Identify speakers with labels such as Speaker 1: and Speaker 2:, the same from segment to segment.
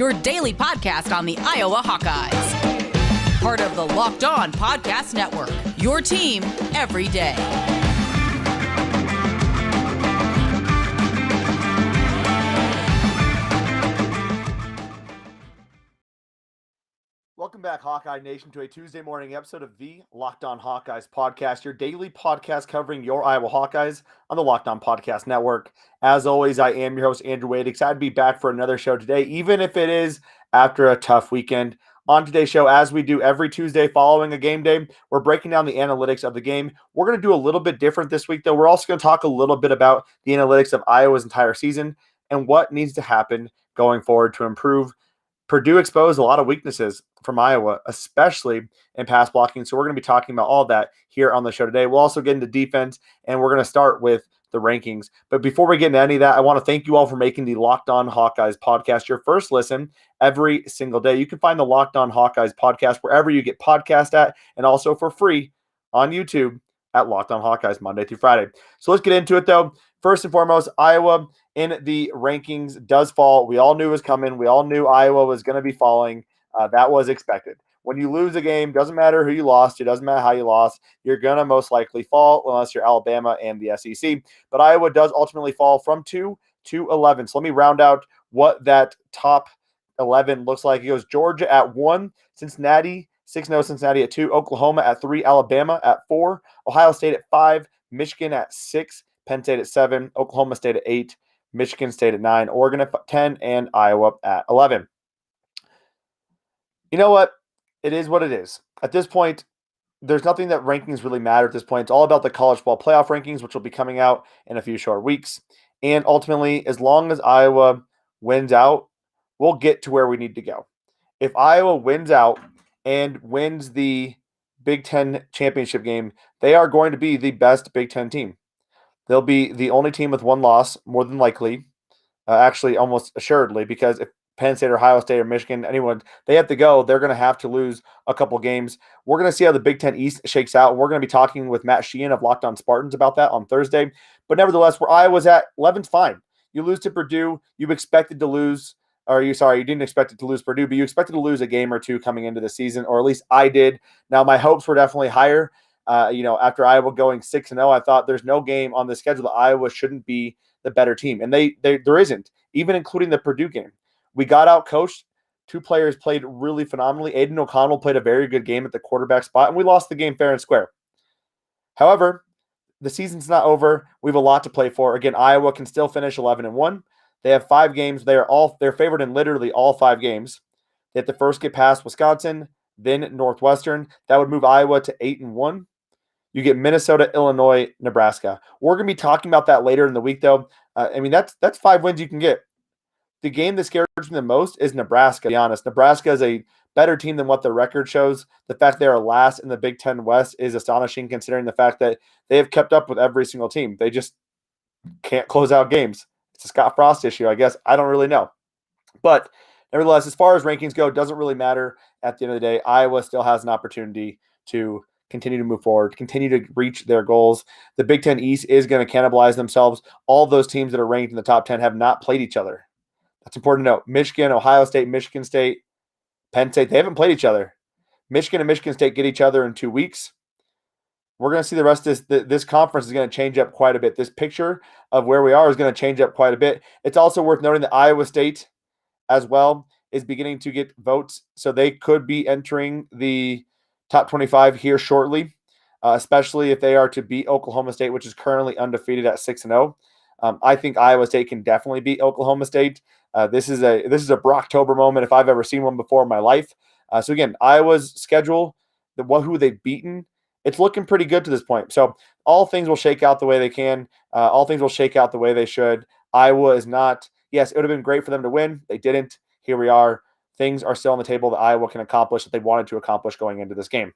Speaker 1: your daily podcast on the Iowa Hawkeyes. Part of the Locked On Podcast Network, your team every day.
Speaker 2: Welcome back, Hawkeye Nation, to a Tuesday morning episode of the Locked On Hawkeyes podcast, your daily podcast covering your Iowa Hawkeyes on the Locked On Podcast Network. As always, I am your host, Andrew Wade. Excited to be back for another show today, even if it is after a tough weekend. On today's show, as we do every Tuesday following a game day, we're breaking down the analytics of the game. We're going to do a little bit different this week, though. We're also going to talk a little bit about the analytics of Iowa's entire season and what needs to happen going forward to improve. Purdue exposed a lot of weaknesses from Iowa, especially in pass blocking. So we're going to be talking about all that here on the show today. We'll also get into defense, and we're going to start with the rankings. But before we get into any of that, I want to thank you all for making the Locked On Hawkeyes podcast your first listen every single day. You can find the Locked On Hawkeyes podcast wherever you get podcast at, and also for free on YouTube at Locked On Hawkeyes Monday through Friday. So let's get into it, though. First and foremost, Iowa in the rankings does fall. We all knew it was coming. We all knew Iowa was going to be falling. That was expected. When you lose a game, doesn't matter who you lost. It doesn't matter how you lost. You're going to most likely fall unless you're Alabama and the SEC. But Iowa does ultimately fall from 2 to 11. So let me round out what that top 11 looks like. It goes Georgia at 1, Cincinnati, 6-0 Cincinnati at 2, Oklahoma at 3, Alabama at 4, Ohio State at 5, Michigan at 6, Penn State at 7, Oklahoma State at 8, Michigan State at 9, Oregon at 10, and Iowa at 11. You know what? It is what it is. At this point, there's nothing that rankings really matter at this point. It's all about the college football playoff rankings, which will be coming out in a few short weeks. And ultimately, as long as Iowa wins out, we'll get to where we need to go. If Iowa wins out and wins the Big Ten championship game, they are going to be the best Big Ten team. They'll be the only team with one loss, more than likely, actually almost assuredly, because if Penn State or Ohio State or Michigan, anyone, they have to go, they're going to have to lose a couple games. We're going to see how the Big Ten East shakes out. We're going to be talking with Matt Sheehan of Locked On Spartans about that on Thursday. But nevertheless, where Iowa's at, 11's fine. You lose to Purdue, you expected to lose, you didn't expect it to lose Purdue, but you expected to lose a game or two coming into the season, or at least I did. Now, my hopes were definitely higher. After Iowa going 6-0, I thought there's no game on the schedule that Iowa shouldn't be the better team. And there isn't, even including the Purdue game. We got out coached. Two players played really phenomenally. Aiden O'Connell played a very good game at the quarterback spot, and we lost the game fair and square. However, the season's not over. We have a lot to play for. Again, Iowa can still finish 11-1. They have 5 games. They're favored in literally all 5 games. They have to first get past Wisconsin, then Northwestern. That would move Iowa to 8-1. You get Minnesota, Illinois, Nebraska. We're going to be talking about that later in the week, though. That's 5 wins you can get. The game that scares me the most is Nebraska, to be honest. Nebraska is a better team than what the record shows. The fact they are last in the Big Ten West is astonishing, considering the fact that they have kept up with every single team. They just can't close out games. It's a Scott Frost issue, I guess. I don't really know. But nevertheless, as far as rankings go, it doesn't really matter at the end of the day. Iowa still has an opportunity to continue to move forward, continue to reach their goals. The Big Ten East is going to cannibalize themselves. All those teams that are ranked in the top 10 have not played each other. That's important to note. Michigan, Ohio State, Michigan State, Penn State, they haven't played each other. Michigan and Michigan State get each other in 2 weeks. We're going to see the rest of this conference is going to change up quite a bit. This picture of where we are is going to change up quite a bit. It's also worth noting that Iowa State as well is beginning to get votes, so they could be entering the top 25 here shortly, especially if they are to beat Oklahoma State, which is currently undefeated at 6-0. I think Iowa State can definitely beat Oklahoma State. This is a Brocktober moment if I've ever seen one before in my life. So again, Iowa's schedule, who they've beaten, it's looking pretty good to this point. So all things will shake out the way they can. All things will shake out the way they should. Iowa is not. Yes, it would have been great for them to win. They didn't. Here we are. Things are still on the table that Iowa can accomplish that they wanted to accomplish going into this game.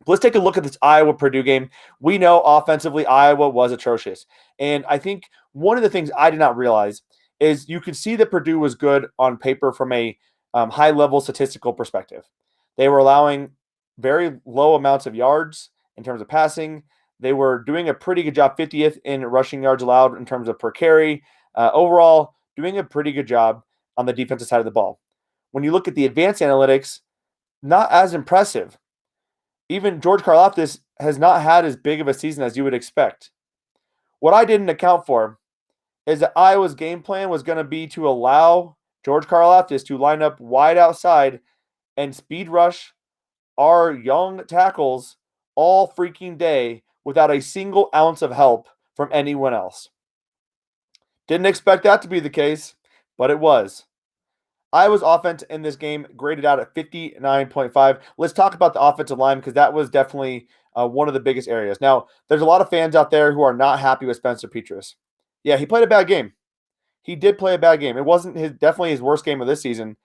Speaker 2: Let's take a look at this Iowa-Purdue game. We know offensively Iowa was atrocious. And I think one of the things I did not realize is you could see that Purdue was good on paper from a high-level statistical perspective. They were allowing very low amounts of yards in terms of passing. They were doing a pretty good job, 50th in rushing yards allowed in terms of per carry. Overall, doing a pretty good job on the defensive side of the ball. when you look at the advanced analytics, not as impressive. Even George Karlaftis has not had as big of a season as you would expect. What I didn't account for is that Iowa's game plan was going to be to allow George Karlaftis to line up wide outside and speed rush our young tackles all freaking day without a single ounce of help from anyone else. Didn't expect that to be the case, but it was. Iowa's offense in this game graded out at 59.5. Let's talk about the offensive line because that was definitely one of the biggest areas. Now, there's a lot of fans out there who are not happy with Spencer Petras. Yeah, he played a bad game. He did play a bad game. It wasn't definitely his worst game of this season,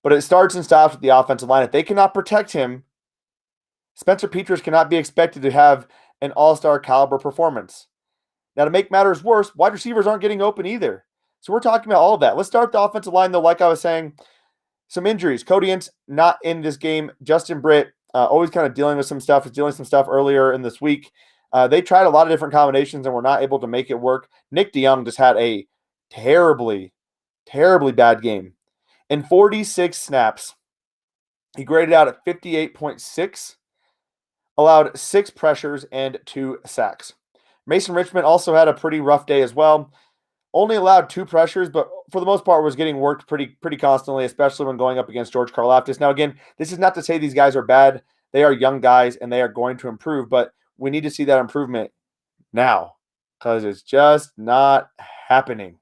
Speaker 2: but it starts and stops with the offensive line. If they cannot protect him, Spencer Petras cannot be expected to have an all-star caliber performance. Now, to make matters worse, wide receivers aren't getting open either. So we're talking about all of that. Let's start the offensive line, though. Like I was saying, some injuries. Cody Ince not in this game. Justin Britt always kind of dealing with some stuff. Was dealing with some stuff earlier in this week. They tried a lot of different combinations and were not able to make it work. Nick DeYoung just had a terribly, terribly bad game. In 46 snaps, he graded out at 58.6, allowed 6 pressures and 2 sacks. Mason Richmond also had a pretty rough day as well. Only allowed 2 pressures, but for the most part was getting worked pretty constantly, especially when going up against George Karlaftis. Now, again, this is not to say these guys are bad. They are young guys, and they are going to improve, but we need to see that improvement now because it's just not happening.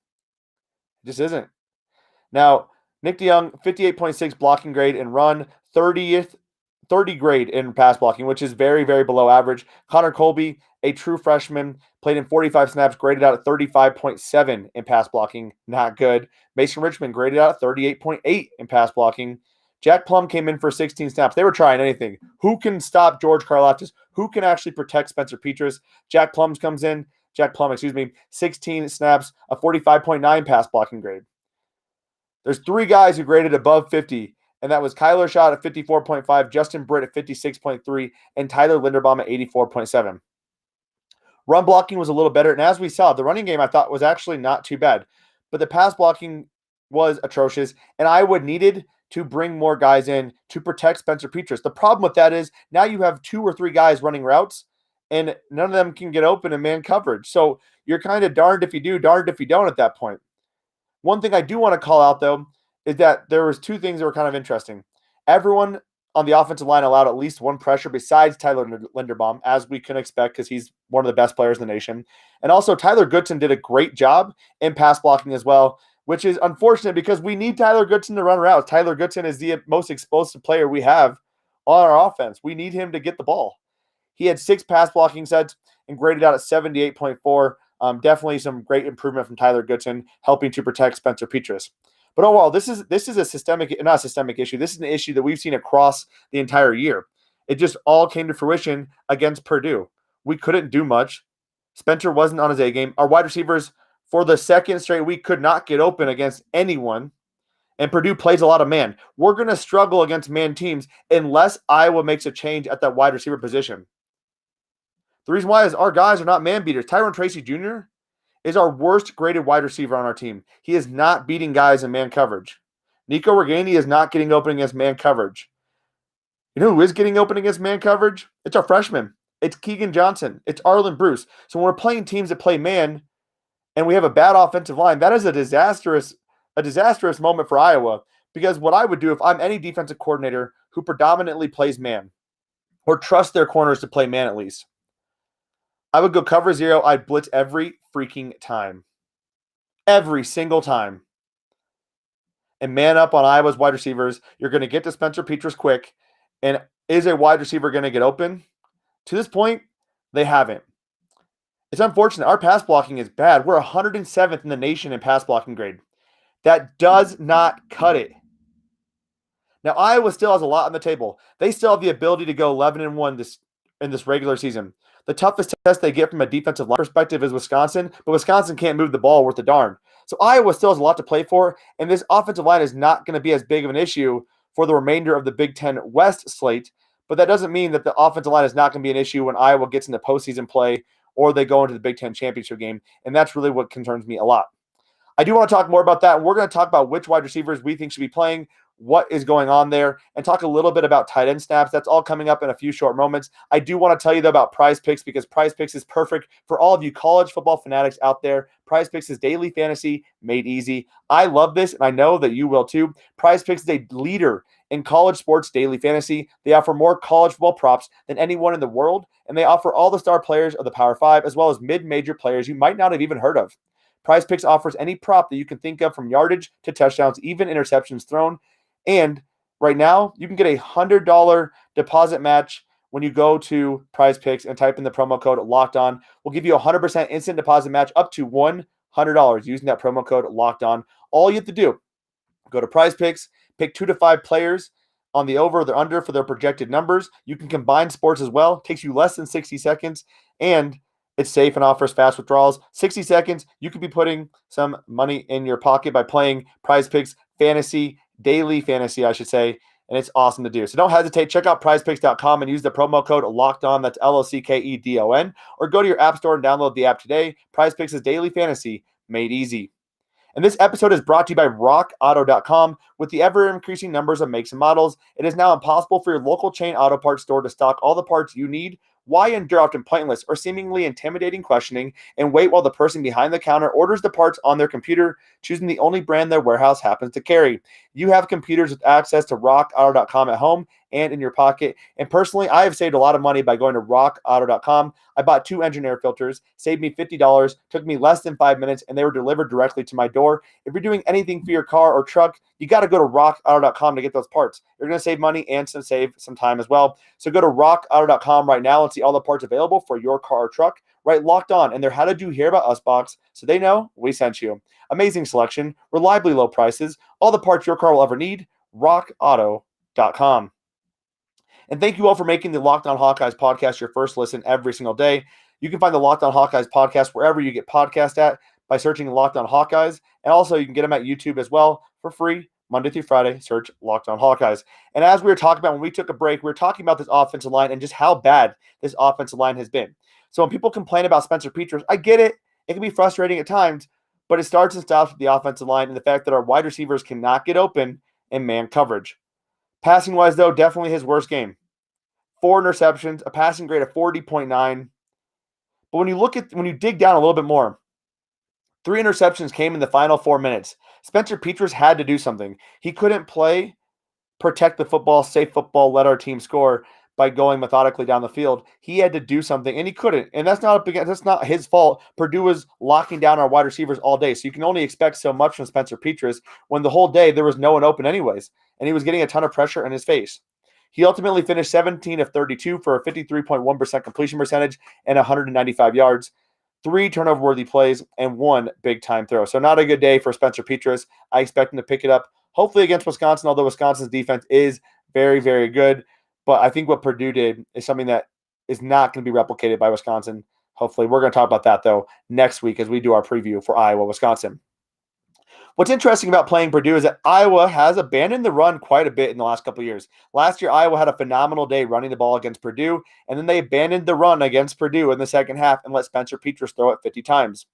Speaker 2: It just isn't. Now, Nick DeYoung, 58.6 blocking grade and run, 30 grade in pass blocking, which is very, very below average. Connor Colby, a true freshman, played in 45 snaps, graded out at 35.7 in pass blocking. Not good. Mason Richmond graded out at 38.8 in pass blocking. Jack Plum came in for 16 snaps. They were trying anything. Who can stop George Karlaftis? Who can actually protect Spencer Petras? Jack Plum, 16 snaps, a 45.9 pass blocking grade. There's 3 guys who graded above 50, and that was Kyler Schott at 54.5, Justin Britt at 56.3, and Tyler Linderbaum at 84.7. Run blocking was a little better, and as we saw, the running game I thought was actually not too bad, but the pass blocking was atrocious, and Iowa needed to bring more guys in to protect Spencer Petras. The problem with that is now you have 2 or 3 guys running routes, and none of them can get open in man coverage. So you're kind of darned if you do, darned if you don't at that point. One thing I do want to call out, though, is that there was 2 things that were kind of interesting. Everyone on the offensive line allowed at least 1 pressure besides Tyler Linderbaum, as we can expect because he's one of the best players in the nation. And also Tyler Goodson did a great job in pass blocking as well, which is unfortunate because we need Tyler Goodson to run routes. Tyler Goodson is the most explosive player we have on our offense. We need him to get the ball. He had 6 pass blocking sets and graded out at 78.4. Definitely some great improvement from Tyler Goodson, helping to protect Spencer Petras. But overall, this is not a systemic issue. This is an issue that we've seen across the entire year. It just all came to fruition against Purdue. We couldn't do much. Spencer wasn't on his A game. Our wide receivers for the second straight week could not get open against anyone. And Purdue plays a lot of man. We're going to struggle against man teams unless Iowa makes a change at that wide receiver position. The reason why is our guys are not man beaters. Tyrone Tracy Jr. is our worst graded wide receiver on our team. He is not beating guys in man coverage. Nico Reganey is not getting open against man coverage. You know who is getting open against man coverage? It's our freshman. It's Keagan Johnson. It's Arlen Bruce. So when we're playing teams that play man and we have a bad offensive line, that is a disastrous moment for Iowa, because what I would do if I'm any defensive coordinator who predominantly plays man or trust their corners to play man at least, I would go cover 0. I'd blitz every freaking time. Every single time. And man up on Iowa's wide receivers. You're going to get to Spencer Petras quick. And is a wide receiver going to get open? To this point, they haven't. It's unfortunate. Our pass blocking is bad. We're 107th in the nation in pass blocking grade. That does not cut it. Now, Iowa still has a lot on the table. They still have the ability to go 11-1 in this regular season. The toughest test they get from a defensive line perspective is Wisconsin, but Wisconsin can't move the ball worth a darn. So Iowa still has a lot to play for, and this offensive line is not going to be as big of an issue for the remainder of the Big Ten West slate, but that doesn't mean that the offensive line is not going to be an issue when Iowa gets into postseason play or they go into the Big Ten championship game, and that's really what concerns me a lot. I do want to talk more about that, and we're going to talk about which wide receivers we think should be playing, what is going on there and talk a little bit about tight end snaps. That's all coming up in a few short moments. I do want to tell you, though, about Prize Picks because Prize Picks is perfect for all of you college football fanatics out there. Prize Picks is daily fantasy made easy. I love this, and I know that you will too. Prize Picks is a leader in college sports daily fantasy. They offer more college football props than anyone in the world, and they offer all the star players of the Power 5 as well as mid-major players you might not have even heard of. Prize Picks offers any prop that you can think of from yardage to touchdowns, even interceptions thrown. And right now, you can get a $100 deposit match when you go to Prize Picks and type in the promo code Locked On. We'll give you a 100% instant deposit match up to $100 using that promo code Locked On. All you have to do, go to Prize Picks, pick 2 to 5 players on the over or the under for their projected numbers. You can combine sports as well. It takes you less than 60 seconds, and it's safe and offers fast withdrawals. 60 seconds, you could be putting some money in your pocket by playing Prize Picks daily fantasy, I should say, and it's awesome to do. So don't hesitate. Check out prizepicks.com and use the promo code LOCKEDON, that's LOCKEDON, or go to your app store and download the app today. Prize Picks is daily fantasy made easy. And this episode is brought to you by RockAuto.com. With the ever-increasing numbers of makes and models, it is now impossible for your local chain auto parts store to stock all the parts you need. Why endure often pointless or seemingly intimidating questioning and wait while the person behind the counter orders the parts on their computer, choosing the only brand their warehouse happens to carry? You have computers with access to RockAuto.com at home and in your pocket. And personally, I have saved a lot of money by going to RockAuto.com. I bought 2 engine air filters, saved me $50, took me less than 5 minutes, and they were delivered directly to my door. If you're doing anything for your car or truck, you got to go to RockAuto.com to get those parts. You're going to save money and save some time as well. So go to RockAuto.com right now and see all the parts available for your car or truck. Right, Locked On, and their How Did You Hear About Us box, so they know we sent you. Amazing selection, reliably low prices, all the parts your car will ever need. RockAuto.com. And thank you all for making the Locked On Hawkeyes podcast your first listen every single day. You can find the Locked On Hawkeyes podcast wherever you get podcasts at by searching Locked On Hawkeyes. And also, you can get them at YouTube as well for free, Monday through Friday. Search Locked On Hawkeyes. And as we were talking about when we took a break, we were talking about this offensive line and just how bad this offensive line has been. So when people complain about Spencer Petras, I get it. It can be frustrating at times, but it starts and stops with the offensive line and the fact that our wide receivers cannot get open in man coverage. Passing-wise, though, definitely his worst game. 4 interceptions, a passing grade of 40.9. But when you dig down a little bit more, 3 interceptions came in the final 4 minutes. Spencer Petras had to do something. He couldn't play, protect the football, safe football, let our team score by going methodically down the field. He had to do something, and he couldn't. And that's not his fault. Purdue was locking down our wide receivers all day, so you can only expect so much from Spencer Petras when the whole day there was no one open anyways, and he was getting a ton of pressure in his face. He ultimately finished 17 of 32 for a 53.1% completion percentage and 195 yards, 3 turnover-worthy plays, and 1 big-time throw. So not a good day for Spencer Petras. I expect him to pick it up, hopefully against Wisconsin, although Wisconsin's defense is very, very good. But I think what Purdue did is something that is not going to be replicated by Wisconsin. Hopefully, we're going to talk about that, though, next week as we do our preview for Iowa, Wisconsin. What's interesting about playing Purdue is that Iowa has abandoned the run quite a bit in the last couple of years. Last year, Iowa had a phenomenal day running the ball against Purdue, and then they abandoned the run against Purdue in the second half and let Spencer Petras throw it 50 times.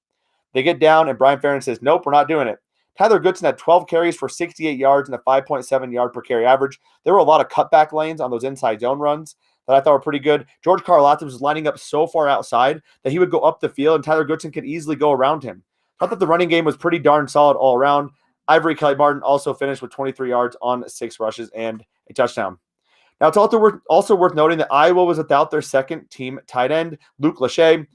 Speaker 2: They get down, and Brian Ferentz says, nope, we're not doing it. Tyler Goodson had 12 carries for 68 yards and a 5.7 yard per carry average. There were a lot of cutback lanes on those inside zone runs that I thought were pretty good. George Karlaftis was lining up so far outside that he would go up the field, and Tyler Goodson could easily go around him. I thought that the running game was pretty darn solid all around. Ivory Kelly Martin also finished with 23 yards on 6 rushes and a touchdown. Now, it's also worth noting that Iowa was without their second-team tight end, Luke Lachey.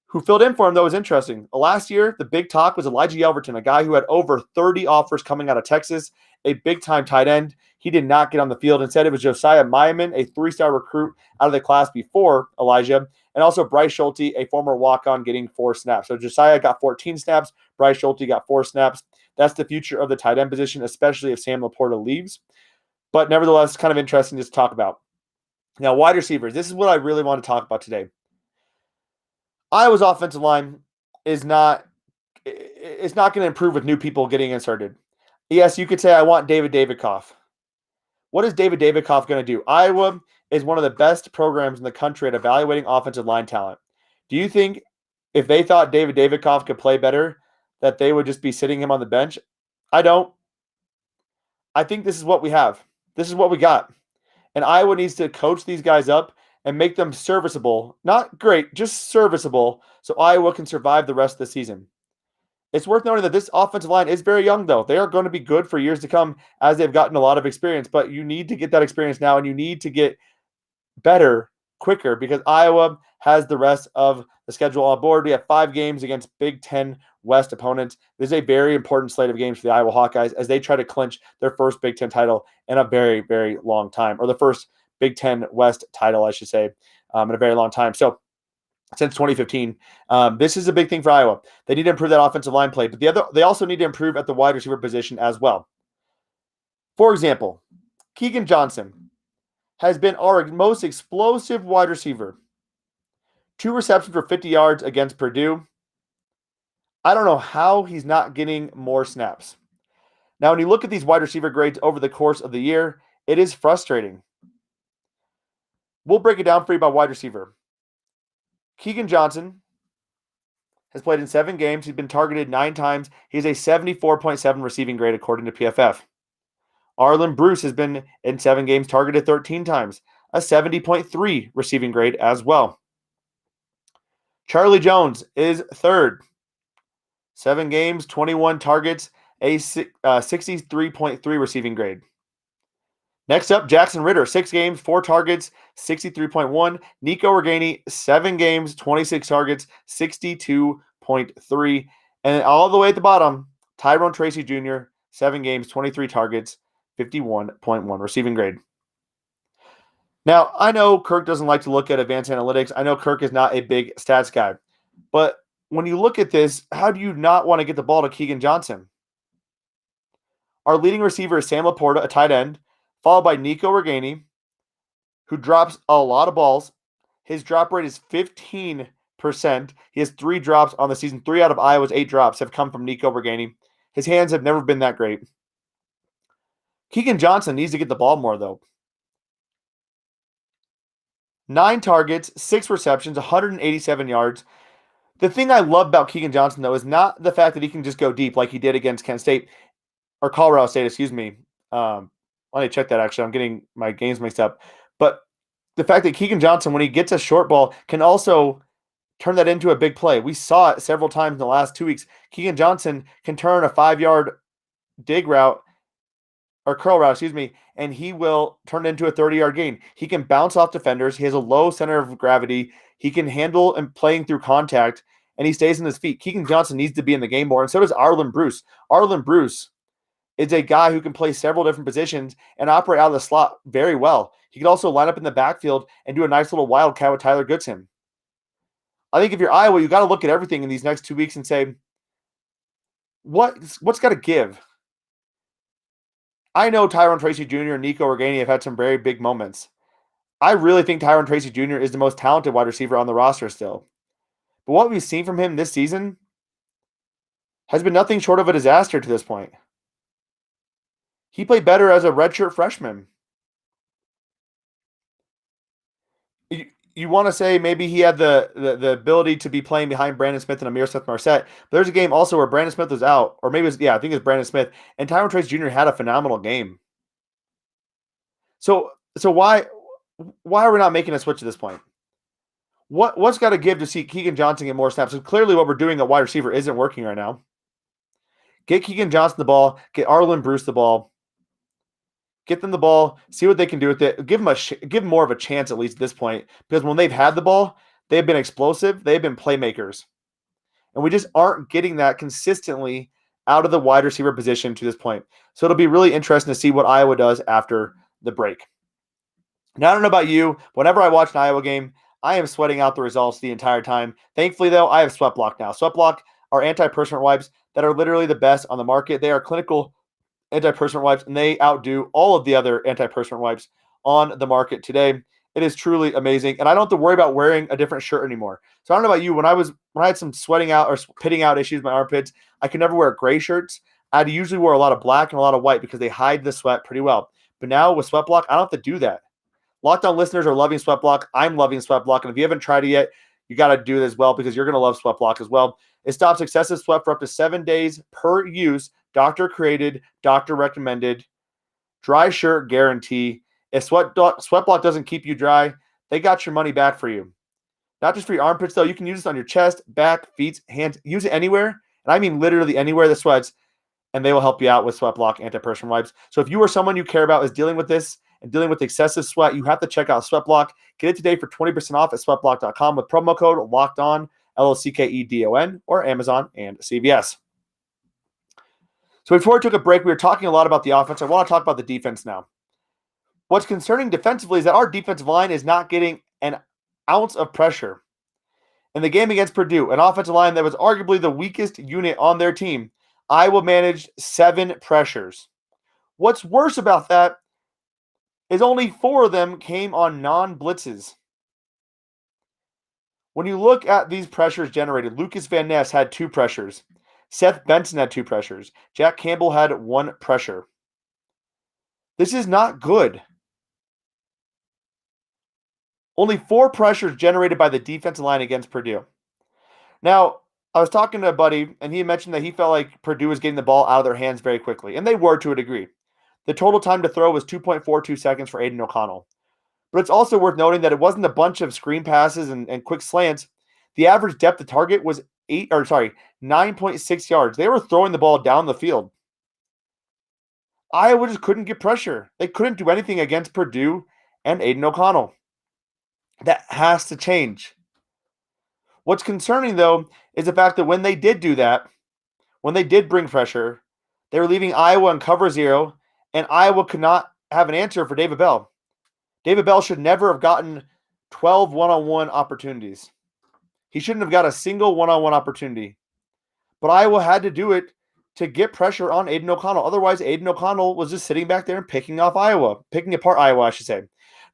Speaker 2: Who filled in for him, though, is interesting. Last year, the big talk was Elijah Yelverton, a guy who had over 30 offers coming out of Texas, a big-time tight end. He did not get on the field. Instead, it was Josiah Maiman, a 3-star recruit out of the class before Elijah, and also Bryce Schulte, a former walk-on, getting 4 snaps. So Josiah got 14 snaps. Bryce Schulte got 4 snaps. That's the future of the tight end position, especially if Sam Laporta leaves. But nevertheless, kind of interesting to talk about. Now, wide receivers. This is what I really want to talk about today. Iowa's offensive line is not going to improve with new people getting inserted. Yes, you could say I want David Davidkoff. What is David Davidkoff going to do? Iowa is one of the best programs in the country at evaluating offensive line talent. Do you think if they thought David Davidkoff could play better, that they would just be sitting him on the bench? I don't I think this is what we have. This is what we got. And Iowa needs to coach these guys up and make them serviceable. Not great, just serviceable, so Iowa can survive the rest of the season. It's worth noting that this offensive line is very young, though. They are going to be good for years to come as they've gotten a lot of experience, but you need to get that experience now, and you need to get better quicker because Iowa has the rest of the schedule on board. We have 5 games against Big Ten West opponents. This is a very important slate of games for the Iowa Hawkeyes as they try to clinch their first Big Ten title in a very, very long time, or the first Big Ten West title, I should say, in a very long time. So since 2015, this is a big thing for Iowa. They need to improve that offensive line play, but they also need to improve at the wide receiver position as well. For example, Keagan Johnson has been our most explosive wide receiver. 2 receptions for 50 yards against Purdue. I don't know how he's not getting more snaps. Now, when you look at these wide receiver grades over the course of the year, it is frustrating. We'll break it down for you by wide receiver. Keagan Johnson has played in 7 games. He's been targeted 9 times. He has a 74.7 receiving grade according to PFF. Arlen Bruce has been in 7 games, targeted 13 times, a 70.3 receiving grade as well. Charlie Jones is third. 7 games, 21 targets, a 63.3 receiving grade. Next up, Jackson Ritter, 6 games, 4 targets, 63.1. Nico Reganey, 7 games, 26 targets, 62.3. And all the way at the bottom, Tyrone Tracy Jr., 7 games, 23 targets, 51.1 receiving grade. Now, I know Kirk doesn't like to look at advanced analytics. I know Kirk is not a big stats guy. But when you look at this, how do you not want to get the ball to Keagan Johnson? Our leading receiver is Sam Laporta, a tight end, followed by Nico Reganey, who drops a lot of balls. His drop rate is 15%. He has 3 drops on the season. 3 out of Iowa's 8 drops have come from Nico Reganey. His hands have never been that great. Keagan Johnson needs to get the ball more, though. 9 targets, 6 receptions, 187 yards. The thing I love about Keagan Johnson, though, is not the fact that he can just go deep like he did against Kent State, or Colorado State, excuse me. Let me check that, actually. I'm getting my games mixed up. But the fact that Keagan Johnson, when he gets a short ball, can also turn that into a big play. We saw it several times in the last 2 weeks. Keagan Johnson can turn a 5-yard dig route, or curl route, and he will turn it into a 30-yard gain. He can bounce off defenders. He has a low center of gravity. He can handle and playing through contact, and he stays on his feet. Keagan Johnson needs to be in the game more, and so does Arlen Bruce. Arlen Bruce is a guy who can play several different positions and operate out of the slot very well. He can also line up in the backfield and do a nice little wildcat with Tyler Goodson. I think if you're Iowa, you got to look at everything in these next 2 weeks and say, what's got to give? I know Tyrone Tracy Jr. and Nico Reganey have had some very big moments. I really think Tyrone Tracy Jr. is the most talented wide receiver on the roster still. But what we've seen from him this season has been nothing short of a disaster to this point. He played better as a redshirt freshman. You want to say maybe he had the ability to be playing behind Brandon Smith and Amir Smith-Marset. But there's a game also where Brandon Smith was out, or maybe I think it's Brandon Smith, and Tyrone Trace Jr. had a phenomenal game. So why are we not making a switch at this point? What's got to give to see Keagan Johnson get more snaps? So clearly what we're doing at wide receiver isn't working right now. Get Keagan Johnson the ball. Get Arlen Bruce the ball. Get them the ball. See what they can do with it. Give them more of a chance, at least at this point. Because when they've had the ball, they've been explosive. They've been playmakers. And we just aren't getting that consistently out of the wide receiver position to this point. So it'll be really interesting to see what Iowa does after the break. Now, I don't know about you. Whenever I watch an Iowa game, I am sweating out the results the entire time. Thankfully, though, I have SweatBlock now. SweatBlock are anti-perspirant wipes that are literally the best on the market. They are clinical anti-perspirant wipes, and they outdo all of the other anti-perspirant wipes on the market today. It is truly amazing, and I don't have to worry about wearing a different shirt anymore. So I don't know about you. When I had some sweating out or pitting out issues with my armpits, I could never wear gray shirts. I'd usually wear a lot of black and a lot of white because they hide the sweat pretty well. But now with SweatBlock, I don't have to do that. Locked On listeners are loving SweatBlock. I'm loving SweatBlock, and if you haven't tried it yet, you got to do it as well because you're going to love SweatBlock as well. It stops excessive sweat for up to 7 days per use. Doctor created, doctor recommended. Dry shirt guarantee. If SweatBlock doesn't keep you dry, they got your money back for you. Not just for your armpits, though. You can use this on your chest, back, feet, hands. Use it anywhere. And I mean literally anywhere that sweats. And they will help you out with SweatBlock anti-perspirant wipes. So if you or someone you care about is dealing with this and dealing with excessive sweat, you have to check out SweatBlock. Get it today for 20% off at sweatblock.com with promo code LOCKEDON, LOCKEDON, or Amazon and CVS. So before we took a break, we were talking a lot about the offense. I want to talk about the defense now. What's concerning defensively is that our defensive line is not getting an ounce of pressure. In the game against Purdue, an offensive line that was arguably the weakest unit on their team, Iowa managed 7 pressures. What's worse about that is only 4 of them came on non-blitzes. When you look at these pressures generated, Lucas Van Ness had 2 pressures. Seth Benson had 2 pressures. Jack Campbell had 1 pressure. This is not good. Only 4 pressures generated by the defensive line against Purdue. Now, I was talking to a buddy, and he mentioned that he felt like Purdue was getting the ball out of their hands very quickly, and they were to a degree. The total time to throw was 2.42 seconds for Aiden O'Connell. But it's also worth noting that it wasn't a bunch of screen passes and quick slants. The average depth of target was 9.6 yards. They were throwing the ball down the field. Iowa just couldn't get pressure. They couldn't do anything against Purdue and Aiden O'Connell. That has to change. What's concerning, though, is the fact that when they did do that, when they did bring pressure, they were leaving Iowa in cover 0, and Iowa could not have an answer for David Bell. David Bell should never have gotten 12 one-on-one opportunities. He shouldn't have got a single one-on-one opportunity. But Iowa had to do it to get pressure on Aiden O'Connell. Otherwise, Aiden O'Connell was just sitting back there and picking apart Iowa, I should say.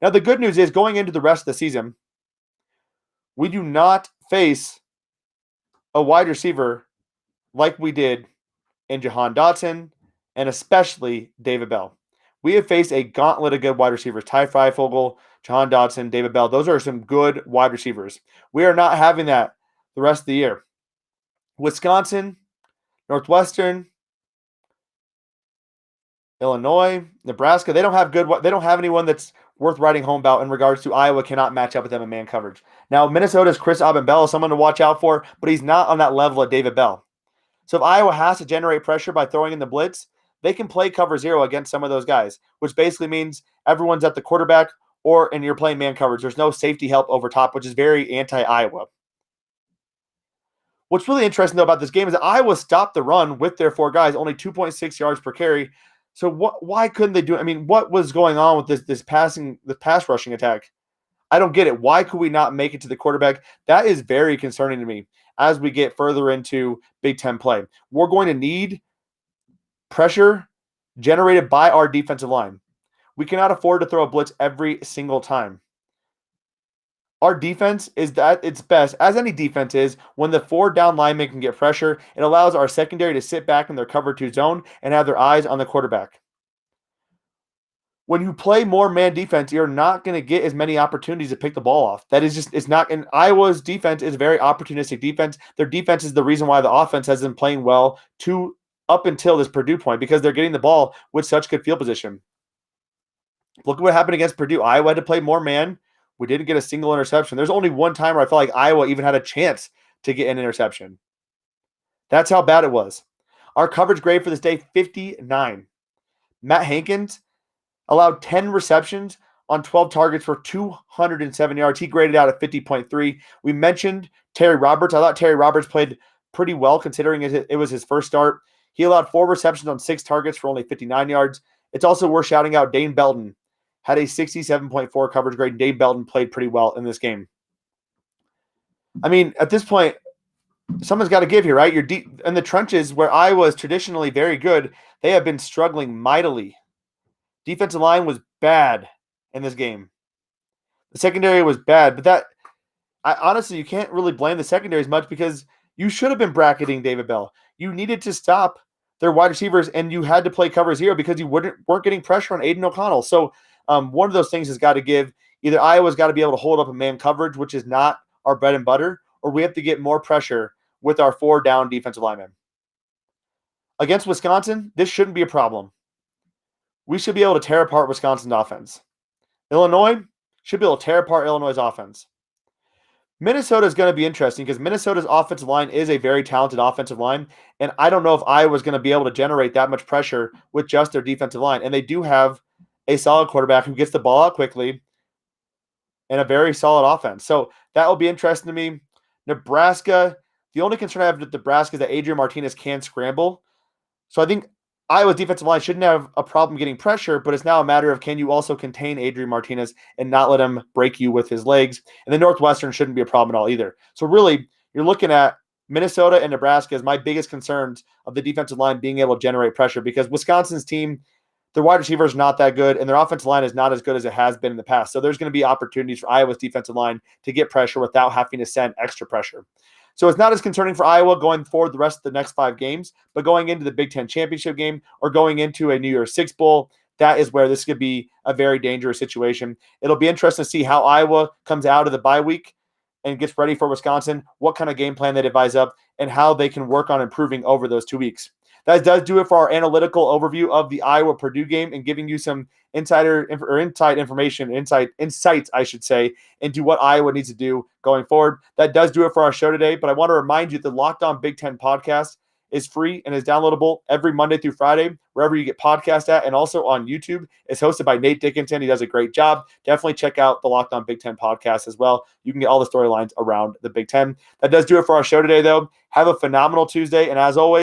Speaker 2: Now, the good news is going into the rest of the season, we do not face a wide receiver like we did in Jahan Dotson and especially David Bell. We have faced a gauntlet of good wide receivers. Ty Freifogel, Jahan Dotson, David Bell. Those are some good wide receivers. We are not having that the rest of the year. Wisconsin, Northwestern, Illinois, Nebraska, they don't have anyone that's worth writing home about in regards to Iowa cannot match up with them in man coverage. Now, Minnesota's Chris Abenbell is someone to watch out for, but he's not on that level of David Bell. So if Iowa has to generate pressure by throwing in the blitz, they can play cover 0 against some of those guys, which basically means everyone's at the quarterback and you're playing man coverage. There's no safety help over top, which is very anti-Iowa. What's really interesting, though, about this game is that Iowa stopped the run with their 4 guys, only 2.6 yards per carry. So why couldn't they do it? I mean, what was going on with this pass rushing attack? I don't get it. Why could we not make it to the quarterback? That is very concerning to me as we get further into Big Ten play. We're going to need pressure generated by our defensive line. We cannot afford to throw a blitz every single time. Our defense is at its best, as any defense is, when the 4 down linemen can get pressure. It allows our secondary to sit back in their cover 2 zone and have their eyes on the quarterback. When you play more man defense, you're not going to get as many opportunities to pick the ball off. That is just, it's not, and Iowa's defense is a very opportunistic defense. Their defense is the reason why the offense has been playing well up until this Purdue point, because they're getting the ball with such good field position. Look at what happened against Purdue. Iowa had to play more man. We didn't get a single interception. There's only one time where I felt like Iowa even had a chance to get an interception. That's how bad it was. Our coverage grade for this day, 59. Matt Hankins allowed 10 receptions on 12 targets for 207 yards. He graded out at 50.3. We mentioned Terry Roberts. I thought Terry Roberts played pretty well considering it was his first start. He allowed 4 receptions on 6 targets for only 59 yards. It's also worth shouting out Dane Belton. Had a 67.4 coverage grade. Dane Belton played pretty well in this game. I mean, at this point, someone's got to give here, right? You're deep in the trenches where Iowa is traditionally very good. They have been struggling mightily. Defensive line was bad in this game. The secondary was bad, but honestly, you can't really blame the secondary as much because you should have been bracketing David Bell. You needed to stop their wide receivers, and you had to play cover 0 because you weren't getting pressure on Aiden O'Connell. So one of those things has got to give. Either Iowa's got to be able to hold up a man coverage, which is not our bread and butter, or we have to get more pressure with our 4 down defensive linemen. Against Wisconsin, this shouldn't be a problem. we should be able to tear apart Wisconsin's offense. Illinois should be able to tear apart Illinois' offense. Minnesota is going to be interesting because Minnesota's offensive line is a very talented offensive line, and I don't know if Iowa's going to be able to generate that much pressure with just their defensive line. And they do have a solid quarterback who gets the ball out quickly and a very solid offense. So that will be interesting to me. Nebraska, the only concern I have with Nebraska is that Adrian Martinez can scramble. So I think Iowa's defensive line shouldn't have a problem getting pressure, but it's now a matter of can you also contain Adrian Martinez and not let him break you with his legs. And the Northwestern shouldn't be a problem at all either. So really, you're looking at Minnesota and Nebraska as my biggest concerns of the defensive line being able to generate pressure because Wisconsin's team, their wide receiver is not that good, and their offensive line is not as good as it has been in the past. So there's going to be opportunities for Iowa's defensive line to get pressure without having to send extra pressure. So it's not as concerning for Iowa going forward the rest of the next 5 games, but going into the Big Ten championship game or going into a New Year's Six Bowl, that is where this could be a very dangerous situation. It'll be interesting to see how Iowa comes out of the bye week and gets ready for Wisconsin, what kind of game plan they devise up, and how they can work on improving over those 2 weeks. That does do it for our analytical overview of the Iowa-Purdue game and giving you some insights, I should say, into what Iowa needs to do going forward. That does do it for our show today, but I want to remind you that the Locked On Big Ten podcast is free and is downloadable every Monday through Friday, wherever you get podcasts at, and also on YouTube. It's hosted by Nate Dickinson. He does a great job. Definitely check out the Locked On Big Ten podcast as well. You can get all the storylines around the Big Ten. That does do it for our show today, though. Have a phenomenal Tuesday, and as always,